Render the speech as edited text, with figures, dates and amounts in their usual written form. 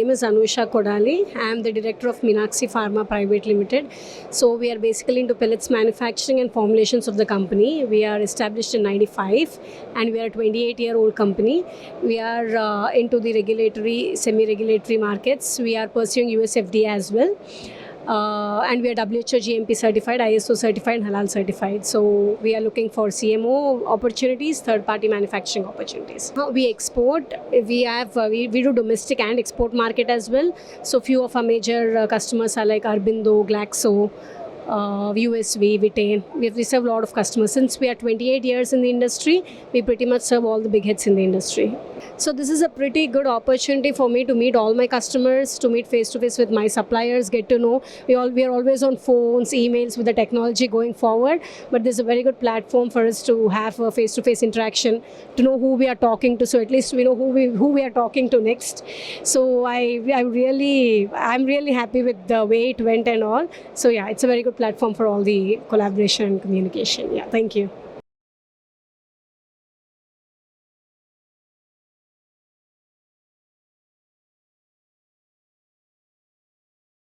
name is Anusha Kodali. I am the director of Meenaxy Pharma Private Limited. So we are basically into pellets manufacturing and formulations of the company. We are established in 95 and we are a 28-year-old company. We are into the regulatory, semi-regulatory markets. We are pursuing US FDA as well. And we are WHO GMP certified, ISO certified, and Halal certified. So we are looking for CMO opportunities, third-party manufacturing opportunities. We export. We do domestic and export market as well. So few of our major customers are like Arbindo, Glaxo, USV, Vitain. We serve a lot of customers. Since we are 28 years in the industry, we pretty much serve all the big hits in the industry. So this is a pretty good opportunity for me to meet all my customers, to meet face-to-face with my suppliers, get to know. We are always on phones, emails with the technology going forward, but this is a very good platform for us to have a face-to-face interaction, to know who we are talking to, so at least we know who we are talking to next. So I'm really happy with the way it went and all. So yeah, it's a very good platform for all the collaboration and communication. Yeah, thank you.